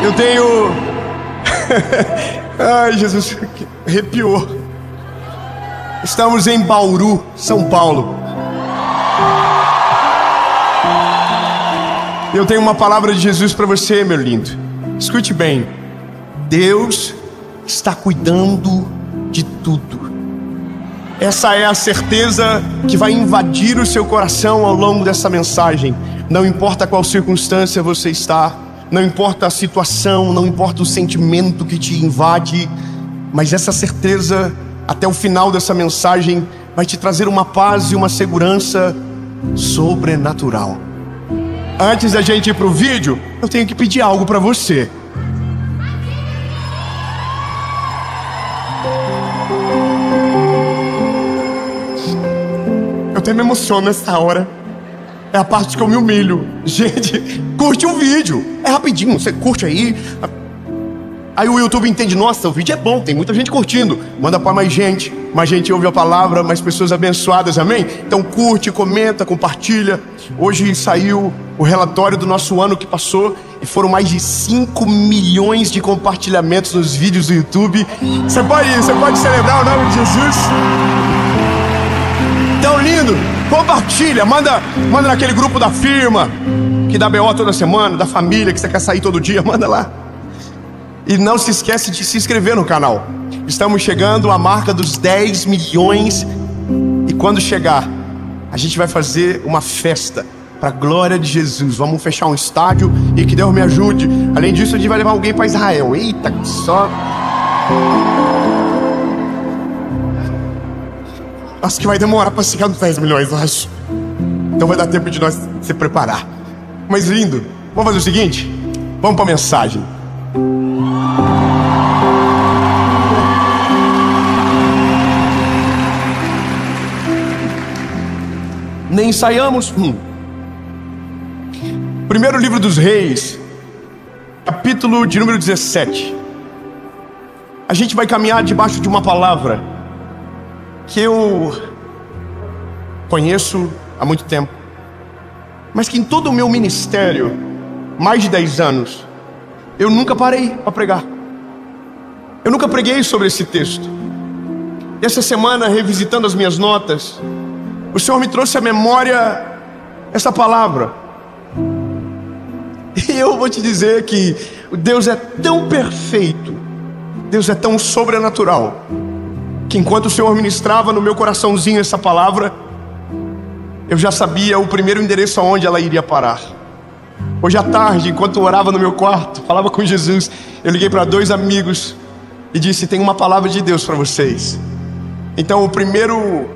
Eu tenho... Ai, Jesus, arrepiou. Estamos em Bauru, São Paulo. Eu tenho uma palavra de Jesus para você, meu lindo. Escute bem. Deus está cuidando de tudo. Essa é a certeza que vai invadir o seu coração ao longo dessa mensagem. Não importa qual circunstância você está, não importa a situação, não importa o sentimento que te invade, mas essa certeza, até o final dessa mensagem, vai te trazer uma paz e uma segurança sobrenatural. Antes da gente ir para o vídeo, eu tenho que pedir algo para você. Eu até me emociono nessa hora. É a parte que eu me humilho. Gente, curte o vídeo. É rapidinho, você curte aí. Aí o YouTube entende, nossa, o vídeo é bom, tem muita gente curtindo. Manda para mais gente ouve a palavra, mais pessoas abençoadas, amém? Então curte, comenta, compartilha. Hoje saiu o relatório do nosso ano que passou e foram mais de 5 milhões de compartilhamentos nos vídeos do YouTube. Você pode celebrar o nome de Jesus? Tão lindo! Compartilha, manda naquele grupo da firma que dá BO toda semana, da família que você quer sair todo dia, manda lá. E não se esquece de se inscrever no canal. Estamos chegando à marca dos 10 milhões. E quando chegar, a gente vai fazer uma festa para a glória de Jesus. Vamos fechar um estádio e que Deus me ajude. Além disso, a gente vai levar alguém para Israel. Eita, só... Acho que vai demorar para chegar nos 10 milhões, eu acho. Então vai dar tempo de nós se preparar. Mas lindo, vamos fazer o seguinte? Vamos para a mensagem. Nem ensaiamos. Primeiro livro dos Reis, capítulo de número 17. A gente vai caminhar debaixo de uma palavra que eu conheço há muito tempo, mas que em todo o meu ministério, mais de 10 anos, eu nunca parei para pregar. Eu nunca preguei sobre esse texto. E essa semana, revisitando as minhas notas, o Senhor me trouxe à memória essa palavra. E eu vou te dizer que Deus é tão perfeito, Deus é tão sobrenatural, que enquanto o Senhor ministrava no meu coraçãozinho essa palavra, eu já sabia o primeiro endereço aonde ela iria parar. Hoje à tarde, enquanto eu orava no meu quarto, falava com Jesus, eu liguei para 2 amigos e disse: tem uma palavra de Deus para vocês. Então o primeiro,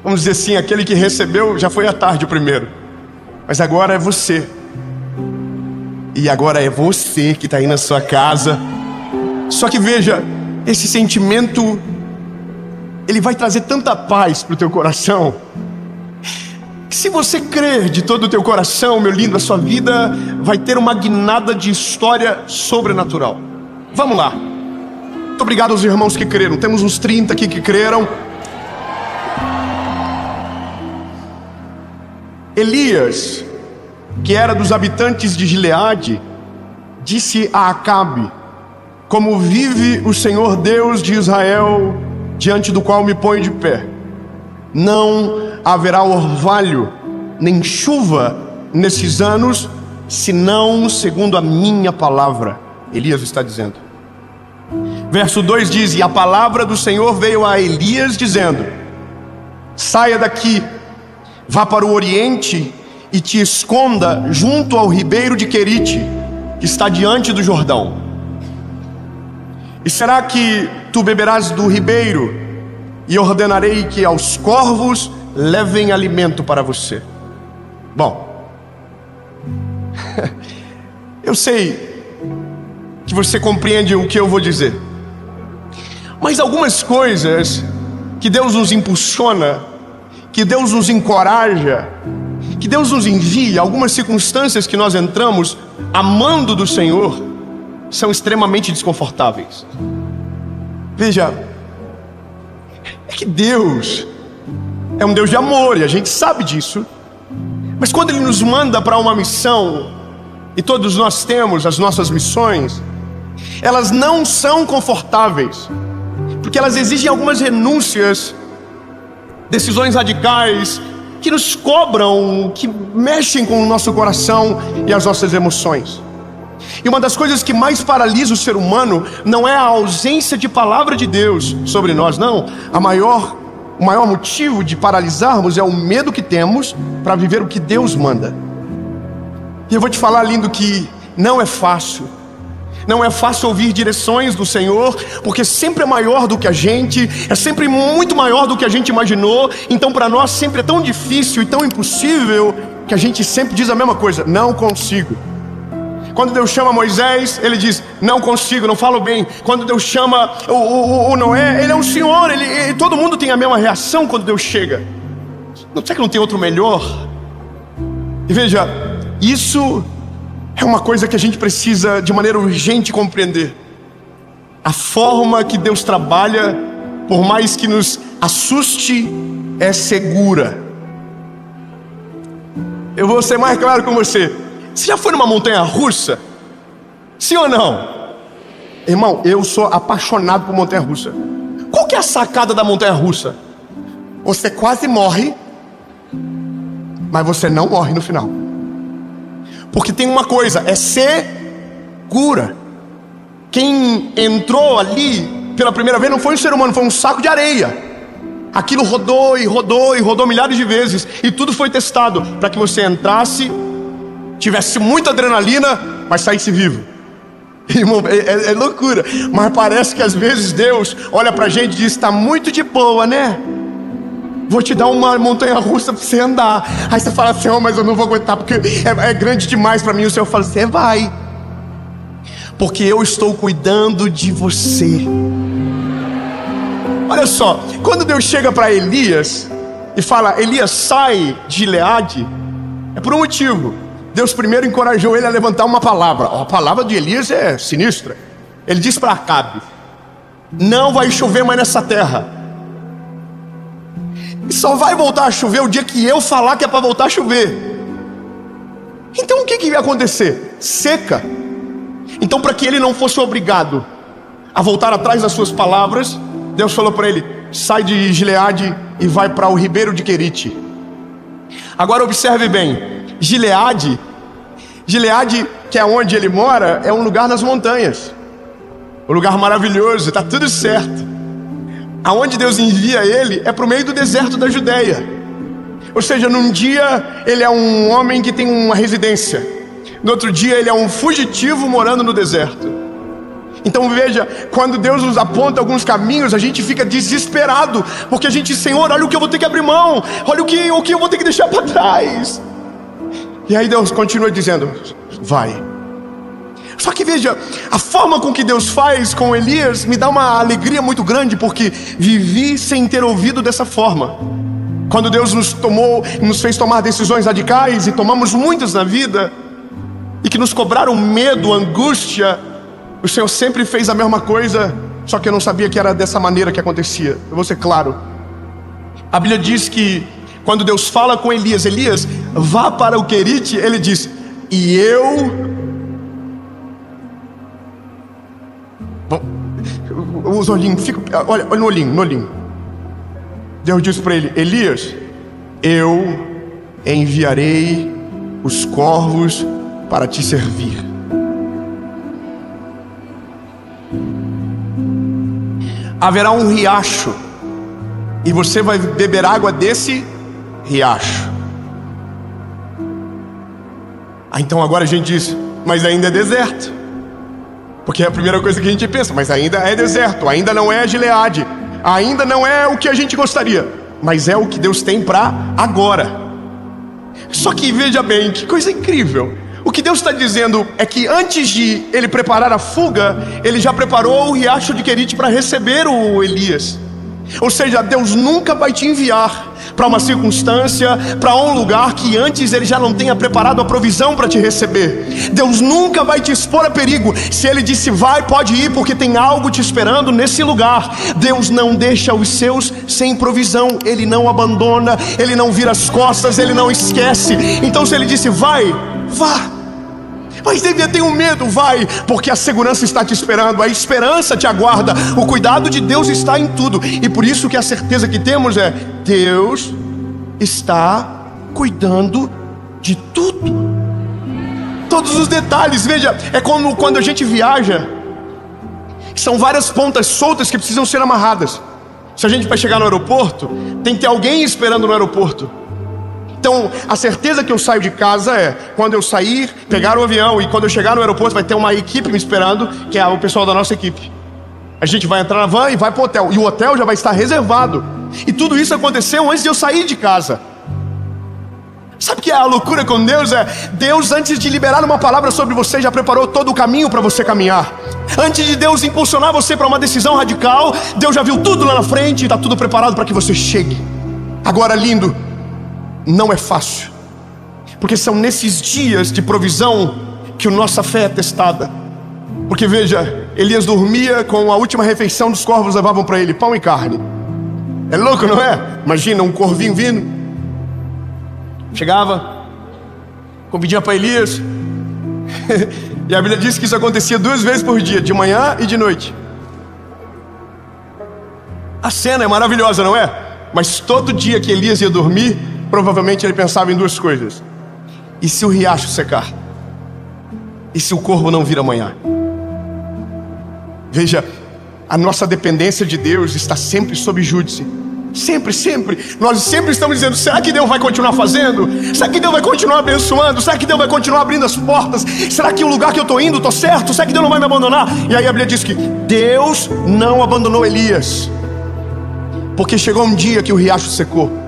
vamos dizer assim, aquele que recebeu já foi à tarde o primeiro, mas agora é você. E agora é você que está aí na sua casa. Só que veja, esse sentimento, ele vai trazer tanta paz para o teu coração, que se você crer de todo o teu coração, meu lindo, a sua vida vai ter uma guinada de história sobrenatural. Vamos lá. Muito obrigado aos irmãos que creram. Temos uns 30 aqui que creram. Elias, que era dos habitantes de Gileade, disse a Acabe: como vive o Senhor Deus de Israel, diante do qual me ponho de pé, não haverá orvalho nem chuva nesses anos, senão segundo a minha palavra. Elias está dizendo. Verso 2 diz: e a palavra do Senhor veio a Elias dizendo: saia daqui, vá para o oriente e te esconda junto ao ribeiro de Querite, que está diante do Jordão. E será que tu beberás do ribeiro, e ordenarei que aos corvos levem alimento para você. Bom, eu sei que você compreende o que eu vou dizer, mas algumas coisas que Deus nos impulsiona, que Deus nos encoraja, que Deus nos envia, algumas circunstâncias que nós entramos amando do Senhor são extremamente desconfortáveis. Veja, é que Deus é um Deus de amor e a gente sabe disso. Mas quando Ele nos manda para uma missão, e todos nós temos as nossas missões, elas não são confortáveis, porque elas exigem algumas renúncias, decisões radicais, que nos cobram, que mexem com o nosso coração e as nossas emoções. E uma das coisas que mais paralisa o ser humano não é a ausência de palavra de Deus sobre nós, não. O maior motivo de paralisarmos é o medo que temos para viver o que Deus manda. E eu vou te falar, lindo, que não é fácil. Não é fácil ouvir direções do Senhor, porque sempre é maior do que a gente, é sempre muito maior do que a gente imaginou. Então para nós sempre é tão difícil e tão impossível que a gente sempre diz a mesma coisa: não consigo. Quando Deus chama Moisés, Ele diz: não consigo, não falo bem. Quando Deus chama o Noé, Ele é um senhor, todo mundo tem a mesma reação quando Deus chega. Não sei que não tem outro melhor. E veja, isso é uma coisa que a gente precisa de maneira urgente compreender. A forma que Deus trabalha, por mais que nos assuste, é segura. Eu vou ser mais claro com você. Você já foi numa montanha russa? Sim ou não? Irmão, eu sou apaixonado por montanha russa. Qual que é a sacada da montanha russa? Você quase morre, mas você não morre no final. Porque tem uma coisa, é segura. Quem entrou ali pela primeira vez não foi um ser humano, foi um saco de areia. Aquilo rodou e rodou e rodou milhares de vezes, e tudo foi testado para que você entrasse, tivesse muita adrenalina, mas saísse vivo. Irmão, é loucura. Mas parece que às vezes Deus olha pra gente e diz: está muito de boa, né? Vou te dar uma montanha russa para você andar. Aí você fala assim: oh, mas eu não vou aguentar porque é grande demais para mim. O Senhor fala: você vai, porque eu estou cuidando de você. Olha só, quando Deus chega para Elias e fala: Elias, sai de Gileade, é por um motivo. Deus primeiro encorajou ele a levantar uma palavra. A palavra de Elias é sinistra. Ele diz para Acabe: não vai chover mais nessa terra. E só vai voltar a chover o dia que eu falar que é para voltar a chover. Então o que ia acontecer? Seca. Então, para que ele não fosse obrigado a voltar atrás das suas palavras, Deus falou para ele: sai de Gileade e vai para o ribeiro de Querite. Agora observe bem, Gileade, que é onde ele mora, é um lugar nas montanhas, um lugar maravilhoso, está tudo certo. Aonde Deus envia ele é para o meio do deserto da Judeia. Ou seja, num dia ele é um homem que tem uma residência, no outro dia ele é um fugitivo morando no deserto. Então veja, quando Deus nos aponta alguns caminhos, a gente fica desesperado, porque a gente diz: Senhor, olha o que eu vou ter que abrir mão, olha o que eu vou ter que deixar para trás. E aí Deus continua dizendo: vai. Só que veja, a forma com que Deus faz com Elias me dá uma alegria muito grande, porque vivi sem ter ouvido dessa forma. Quando Deus nos fez tomar decisões radicais, e tomamos muitas na vida, e que nos cobraram medo, angústia, o Senhor sempre fez a mesma coisa, só que eu não sabia que era dessa maneira que acontecia. Eu vou ser claro. A Bíblia diz que quando Deus fala com Elias: Elias, vá para o Querite, ele diz: e eu... Bom, os olhinhos, olha no olhinho. Deus disse para ele: Elias, eu enviarei os corvos para te servir. Haverá um riacho, e você vai beber água desse riacho. Então agora a gente diz: mas ainda é deserto. Porque é a primeira coisa que a gente pensa: mas ainda é deserto, ainda não é Gileade, ainda não é o que a gente gostaria, mas é o que Deus tem para agora. Só que veja bem, que coisa incrível. O que Deus está dizendo é que antes de ele preparar a fuga, ele já preparou o riacho de Querite para receber o Elias. Ou seja, Deus nunca vai te enviar para uma circunstância, para um lugar que antes Ele já não tenha preparado a provisão para te receber. Deus nunca vai te expor a perigo. Se Ele disse vai, pode ir, porque tem algo te esperando nesse lugar. Deus não deixa os seus sem provisão. Ele não abandona, Ele não vira as costas, Ele não esquece. Então se Ele disse vai, vá. Mas devia ter um medo, vai, porque a segurança está te esperando, a esperança te aguarda, o cuidado de Deus está em tudo. E por isso que a certeza que temos é: Deus está cuidando de tudo, todos os detalhes. Veja, é como quando a gente viaja, são várias pontas soltas que precisam ser amarradas. Se a gente vai chegar no aeroporto, tem que ter alguém esperando no aeroporto. Então, a certeza que eu saio de casa é quando eu sair, pegar o avião, e quando eu chegar no aeroporto vai ter uma equipe me esperando, que é o pessoal da nossa equipe. A gente vai entrar na van e vai para o hotel, e o hotel já vai estar reservado. E tudo isso aconteceu antes de eu sair de casa. Sabe que a loucura com Deus é: Deus, antes de liberar uma palavra sobre você, já preparou todo o caminho para você caminhar. Antes de Deus impulsionar você para uma decisão radical, Deus já viu tudo lá na frente e está tudo preparado para que você chegue. Agora, lindo, não é fácil, porque são nesses dias de provisão que a nossa fé é testada. Porque veja, Elias dormia com a última refeição dos corvos levavam para ele, pão e carne. É louco, não é? Imagina um corvinho vindo, chegava, convidia para Elias e a Bíblia diz que isso acontecia 2 vezes por dia, de manhã e de noite. A cena é maravilhosa, não é? Mas todo dia que Elias ia dormir, provavelmente ele pensava em 2 coisas: e se o riacho secar? E se o corvo não vir amanhã? Veja, a nossa dependência de Deus está sempre sob júdice. Sempre, sempre. Nós sempre estamos dizendo: será que Deus vai continuar fazendo? Será que Deus vai continuar abençoando? Será que Deus vai continuar abrindo as portas? Será que o lugar que eu estou indo, estou certo? Será que Deus não vai me abandonar? E aí a Bíblia diz que Deus não abandonou Elias, porque chegou um dia que o riacho secou.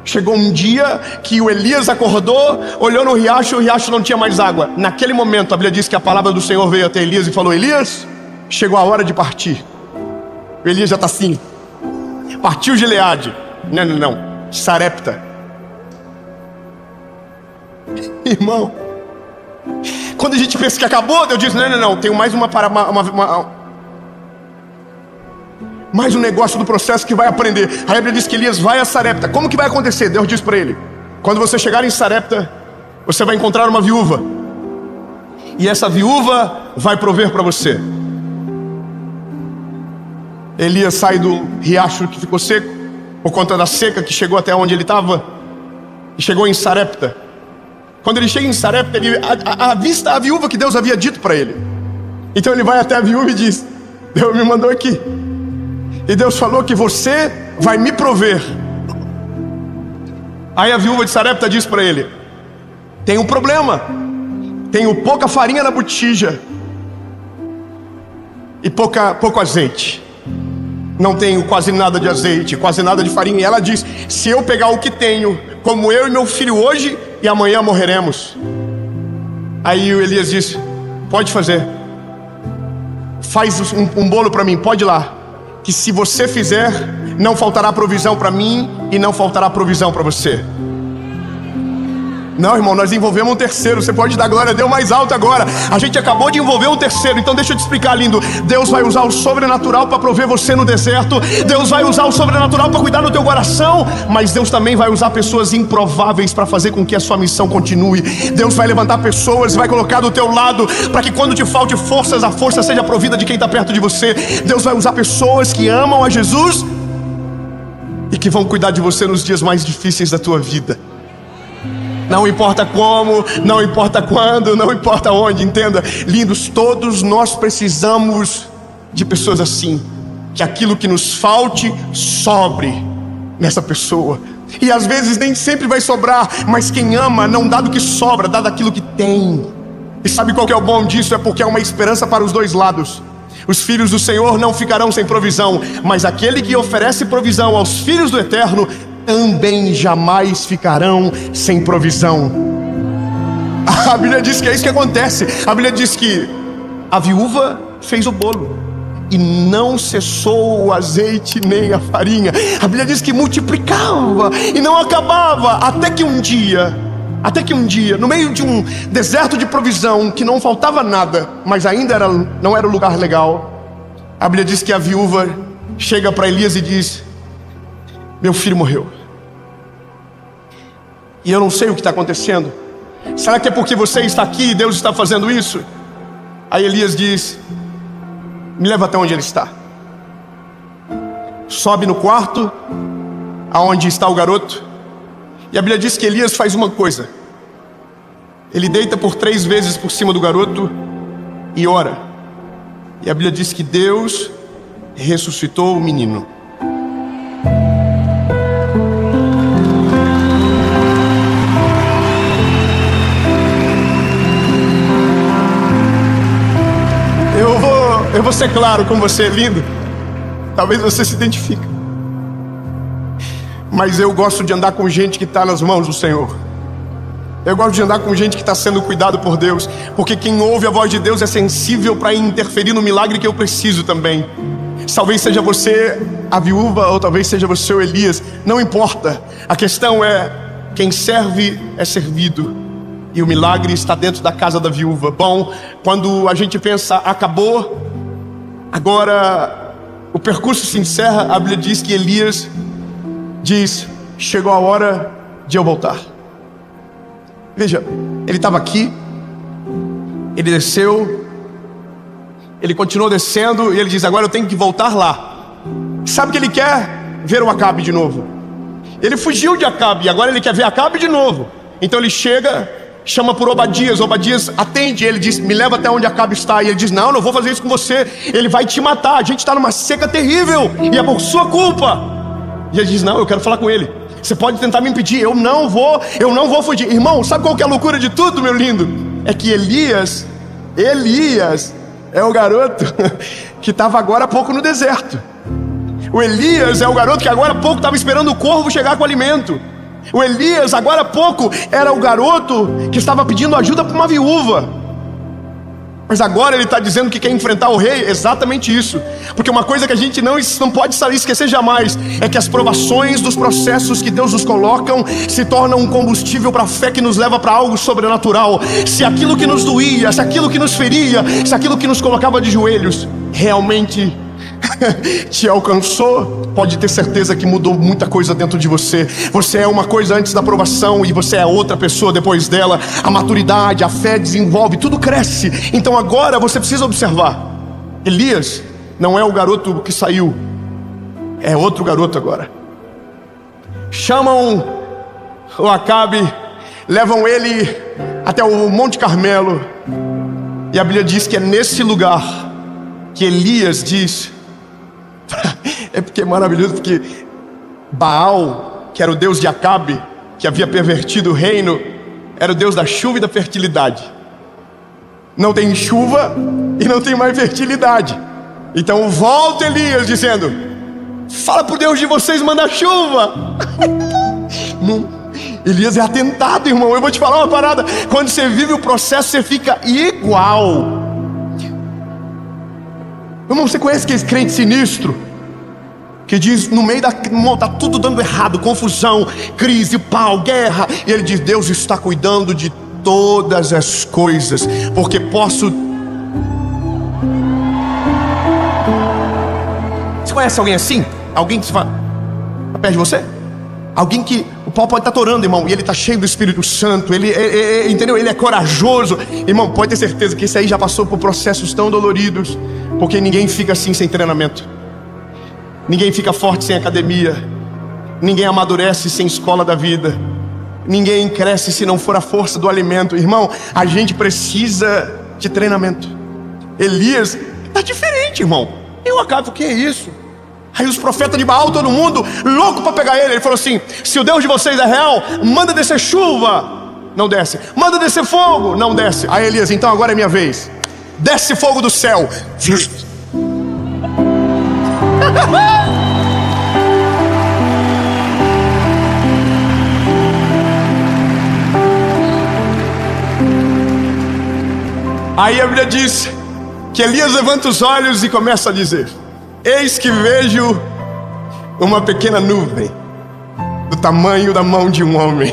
Chegou um dia que o Elias acordou, olhou no riacho e o riacho não tinha mais água. Naquele momento a Bíblia diz que a palavra do Senhor veio até Elias e falou: Elias, chegou a hora de partir. O Elias já está assim: partiu Gileade. Não, Sarepta. Irmão, quando a gente pensa que acabou, Deus diz: não, tem mais mais um negócio do processo que vai aprender. A Bíblia diz que Elias vai a Sarepta. Como que vai acontecer? Deus diz para ele: quando você chegar em Sarepta, você vai encontrar uma viúva, e essa viúva vai prover para você. Elias sai do riacho que ficou seco, por conta da seca que chegou até onde ele estava, e chegou em Sarepta. Quando ele chega em Sarepta, ele avista a viúva que Deus havia dito para ele. Então ele vai até a viúva e diz: Deus me mandou aqui, e Deus falou que você vai me prover. Aí a viúva de Sarepta diz para ele: tem um problema, tenho pouca farinha na botija e pouco azeite. Não tenho quase nada de azeite, quase nada de farinha. E ela diz: se eu pegar o que tenho, como eu e meu filho hoje, e amanhã morreremos. Aí o Elias disse: pode fazer, faz um bolo para mim, pode ir lá, que se você fizer, não faltará provisão para mim e não faltará provisão para você. Não, irmão, nós envolvemos um terceiro. Você pode dar glória a Deus mais alto agora. A gente acabou de envolver um terceiro. Então deixa eu te explicar, lindo. Deus vai usar o sobrenatural para prover você no deserto. Deus vai usar o sobrenatural para cuidar do teu coração. Mas Deus também vai usar pessoas improváveis para fazer com que a sua missão continue. Deus vai levantar pessoas e vai colocar do teu lado, para que quando te falte forças, a força seja provida de quem está perto de você. Deus vai usar pessoas que amam a Jesus e que vão cuidar de você nos dias mais difíceis da tua vida. Não importa como, não importa quando, não importa onde, entenda, lindos, todos nós precisamos de pessoas assim, que aquilo que nos falte, sobre nessa pessoa. E às vezes nem sempre vai sobrar, mas quem ama não dá do que sobra, dá daquilo que tem. E sabe qual que é o bom disso? É porque é uma esperança para os dois lados. Os filhos do Senhor não ficarão sem provisão, mas aquele que oferece provisão aos filhos do Eterno também jamais ficarão sem provisão. A Bíblia diz que é isso que acontece. A Bíblia diz que a viúva fez o bolo, e não cessou o azeite nem a farinha. A Bíblia diz que multiplicava e não acabava, até que um dia, no meio de um deserto de provisão, que não faltava nada, mas ainda não era o lugar legal, a Bíblia diz que a viúva chega para Elias e diz: meu filho morreu, e eu não sei o que está acontecendo. Será que é porque você está aqui e Deus está fazendo isso? Aí Elias diz: me leva até onde ele está. Sobe no quarto aonde está o garoto, e a Bíblia diz que Elias faz uma coisa: ele deita por 3 vezes por cima do garoto e ora. E a Bíblia diz que Deus ressuscitou o menino. Eu vou ser claro com você, lindo. Talvez você se identifique, mas eu gosto de andar com gente que está nas mãos do Senhor. Eu gosto de andar com gente que está sendo cuidado por Deus, porque quem ouve a voz de Deus é sensível para interferir no milagre que eu preciso também. Talvez seja você a viúva, ou talvez seja você o Elias, não importa. A questão é: quem serve é servido, e o milagre está dentro da casa da viúva. Bom, quando a gente pensa, acabou, agora o percurso se encerra, a Bíblia diz que Elias diz: chegou a hora de eu voltar. Veja, ele estava aqui, ele desceu, ele continuou descendo, e ele diz: agora eu tenho que voltar lá. Sabe o que ele quer? Ver o Acabe de novo. Ele fugiu de Acabe, e agora ele quer ver Acabe de novo. Então ele chega, chama por Obadias. Obadias atende, ele diz: me leva até onde Acabe está. E ele diz: não vou fazer isso com você, ele vai te matar, a gente está numa seca terrível, e é por sua culpa. E ele diz: não, eu quero falar com ele. Você pode tentar me impedir, eu não vou fugir. Irmão, sabe qual que é a loucura de tudo, meu lindo? É que Elias é o garoto que estava agora há pouco no deserto. O Elias é o garoto que agora há pouco estava esperando o corvo chegar com o alimento. O Elias agora há pouco era o garoto que estava pedindo ajuda para uma viúva. Mas agora ele está dizendo que quer enfrentar o rei. Exatamente isso. Porque uma coisa que a gente não pode esquecer jamais é que as provações dos processos que Deus nos colocam se tornam um combustível para a fé que nos leva para algo sobrenatural. Se aquilo que nos doía, se aquilo que nos feria, se aquilo que nos colocava de joelhos realmente te alcançou, pode ter certeza que mudou muita coisa dentro de você. Você é uma coisa antes da provação e você é outra pessoa depois dela. A maturidade, a fé desenvolve, tudo cresce. Então agora você precisa observar: Elias não é o garoto que saiu, é outro garoto agora. Chamam o Acabe, levam ele até o Monte Carmelo, e a Bíblia diz que é nesse lugar que Elias diz é porque é maravilhoso, porque Baal, que era o deus de Acabe, que havia pervertido o reino, era o deus da chuva e da fertilidade. Não tem chuva e não tem mais fertilidade. Então volta Elias dizendo: fala pro Deus de vocês mandar chuva. Elias é atentado, irmão. Eu vou te falar uma parada: quando você vive o processo, você fica igual. Irmão, você conhece aquele crente sinistro que diz, no meio tá tudo dando errado, confusão, crise, pau, guerra, e ele diz: Deus está cuidando de todas as coisas, porque posso... Você conhece alguém assim? Alguém que se fala perto de você? Alguém que o pau pode estar torando, irmão, e ele está cheio do Espírito Santo, entendeu? Ele é corajoso. Irmão, pode ter certeza que esse aí já passou por processos tão doloridos, porque ninguém fica assim sem treinamento. Ninguém fica forte sem academia. Ninguém amadurece sem escola da vida. Ninguém cresce se não for a força do alimento. Irmão, a gente precisa de treinamento. Elias está diferente, irmão. Eu acabo, o que é isso? Aí os profetas de Baal, todo mundo louco para pegar ele. Ele falou assim: se o Deus de vocês é real, manda descer chuva. Não desce. Manda descer fogo. Não desce. Aí Elias: então agora é minha vez. Desce fogo do céu. Aí a Bíblia diz que Elias levanta os olhos e começa a dizer: eis que vejo uma pequena nuvem do tamanho da mão de um homem.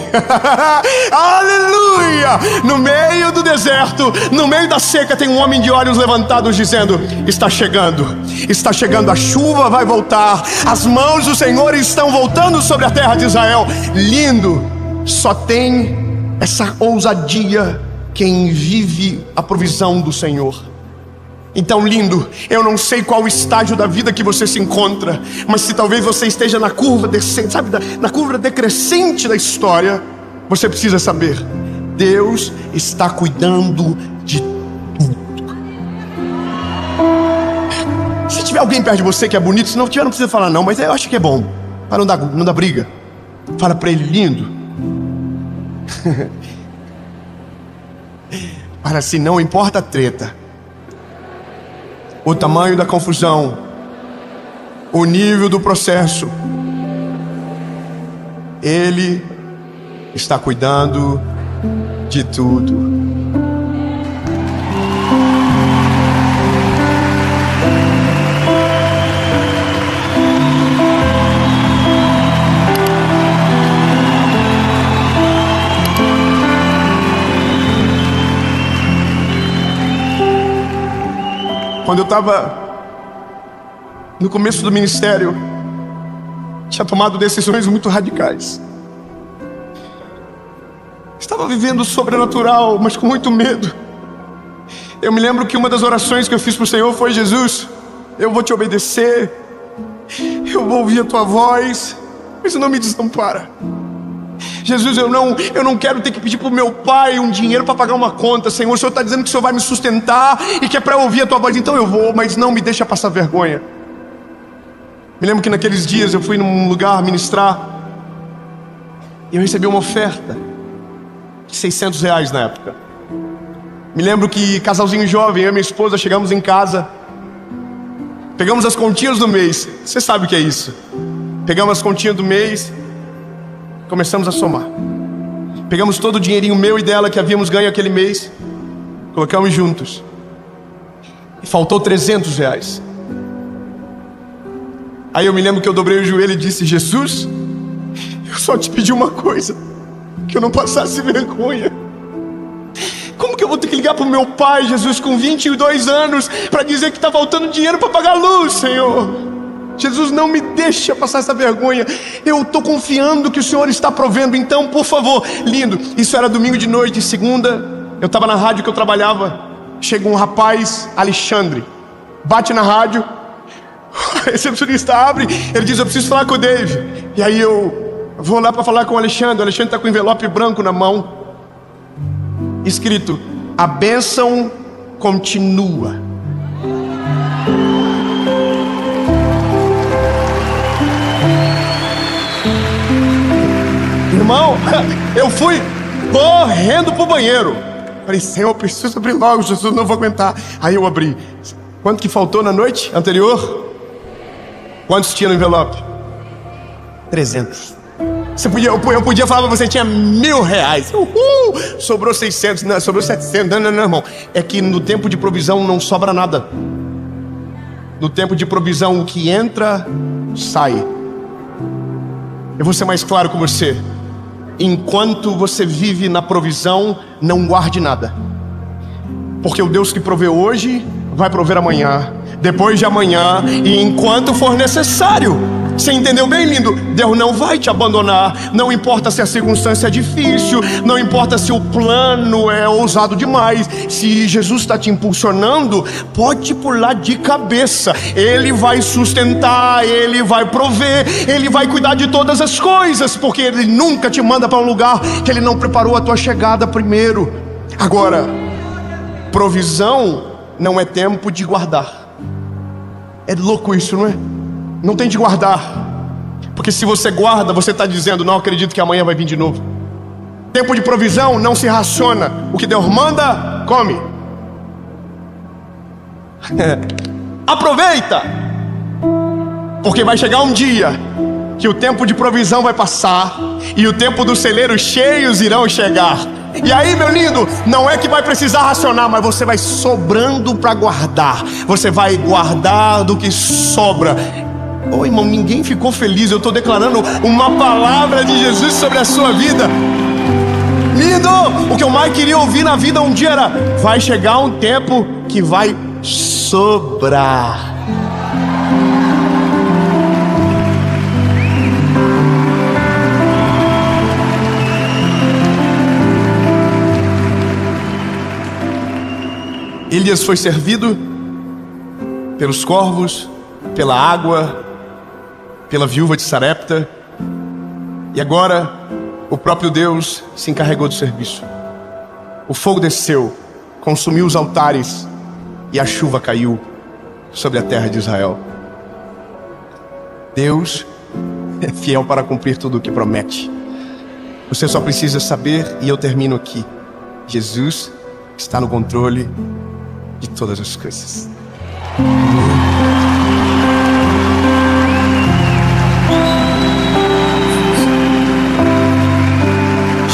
Aleluia! No meio do deserto, no meio da seca, tem um homem de olhos levantados dizendo: está chegando a chuva, vai voltar, as mãos do Senhor estão voltando sobre a terra de Israel. Lindo! Só tem essa ousadia quem vive a provisão do Senhor. Então, lindo, eu não sei qual estágio da vida que você se encontra, mas se talvez você esteja na curva descente, sabe, na curva decrescente da história, você precisa saber: Deus está cuidando de tudo. Se tiver alguém perto de você que é bonito, se não tiver, não precisa falar não, mas eu acho que é bom, para não dar briga. Fala para ele: lindo. Para assim, não importa a treta, o tamanho da confusão, o nível do processo, Ele está cuidando de tudo. Quando eu estava no começo do ministério, tinha tomado decisões muito radicais. Estava vivendo o sobrenatural, mas com muito medo. Eu me lembro que uma das orações que eu fiz para o Senhor foi: Jesus, eu vou te obedecer, eu vou ouvir a tua voz, mas não me desampara. Jesus, eu não quero ter que pedir para o meu pai um dinheiro para pagar uma conta. Senhor, o Senhor está dizendo que o Senhor vai me sustentar e que é para ouvir a tua voz, então eu vou, mas não me deixa passar vergonha. Me lembro que naqueles dias eu fui num lugar ministrar e eu recebi uma oferta de R$600 na época. Me lembro que, casalzinho jovem, eu e minha esposa chegamos em casa, pegamos as continhas do mês. Você sabe o que é isso? Pegamos as continhas do mês, começamos a somar. Pegamos todo o dinheirinho meu e dela que havíamos ganho aquele mês, colocamos juntos, e faltou R$300. Aí eu me lembro que eu dobrei o joelho e disse: Jesus, eu só te pedi uma coisa, que eu não passasse vergonha. Como que eu vou ter que ligar para o meu pai, Jesus, com 22 anos, para dizer que está faltando dinheiro para pagar a luz, Senhor? Jesus, não me deixa passar essa vergonha. Eu estou confiando que o Senhor está provendo. Então, por favor, lindo. Isso era domingo de noite. Segunda, eu estava na rádio que eu trabalhava. Chega um rapaz, Alexandre, bate na rádio. O recepcionista abre. Ele diz: eu preciso falar com o Dave. E aí eu vou lá para falar com o Alexandre. O Alexandre está com um envelope branco na mão, escrito: a bênção continua. Irmão, eu fui correndo pro banheiro. Falei: Senhor, eu preciso abrir logo, Jesus, não vou aguentar. Aí eu abri. Quanto que faltou na noite anterior? Quantos tinha no envelope? 300. Eu podia falar pra você: tinha R$1.000. Sobrou 600, não, sobrou 700. Não, irmão. É que no tempo de provisão não sobra nada. No tempo de provisão, o que entra, sai. Eu vou ser mais claro com você. Enquanto você vive na provisão, não guarde nada, porque o Deus que proveu hoje vai prover amanhã, depois de amanhã e enquanto for necessário. Você entendeu bem, lindo? Deus não vai te abandonar. Não importa se a circunstância é difícil, não importa se o plano é ousado demais. Se Jesus está te impulsionando, pode pular de cabeça. Ele vai sustentar, Ele vai prover, Ele vai cuidar de todas as coisas, porque Ele nunca te manda para um lugar que Ele não preparou a tua chegada primeiro. Agora, provisão não é tempo de guardar. É louco isso, não é? Não tem de guardar, porque se você guarda, você está dizendo: não acredito que amanhã vai vir de novo. Tempo de provisão não se raciona. O que Deus manda, come. Aproveita, porque vai chegar um dia que o tempo de provisão vai passar e o tempo dos celeiros cheios irão chegar. E aí, meu lindo, não é que vai precisar racionar, mas você vai sobrando para guardar. Você vai guardar do que sobra. Ô irmão, ninguém ficou feliz. Eu estou declarando uma palavra de Jesus sobre a sua vida. Lindo! O que eu mais queria ouvir na vida um dia era: vai chegar um tempo que vai sobrar. Elias foi servido pelos corvos, pela água, pela viúva de Sarepta, e agora o próprio Deus se encarregou do serviço. O fogo desceu, consumiu os altares, e a chuva caiu sobre a terra de Israel. Deus é fiel para cumprir tudo o que promete. Você só precisa saber, e eu termino aqui: Jesus está no controle de todas as coisas.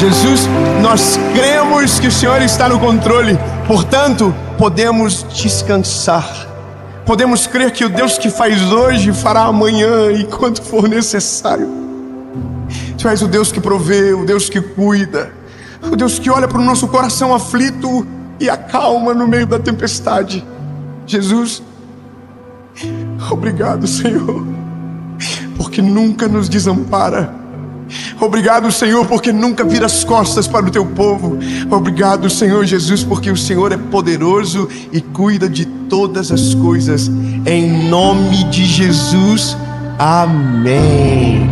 Jesus, nós cremos que o Senhor está no controle, portanto, podemos descansar. Podemos crer que o Deus que faz hoje fará amanhã e quando for necessário. Tu és o Deus que provê, o Deus que cuida, o Deus que olha para o nosso coração aflito e acalma no meio da tempestade. Jesus, obrigado, Senhor, porque nunca nos desampara. Obrigado, Senhor, porque nunca vira as costas para o teu povo. Obrigado, Senhor Jesus, porque o Senhor é poderoso e cuida de todas as coisas. Em nome de Jesus, amém.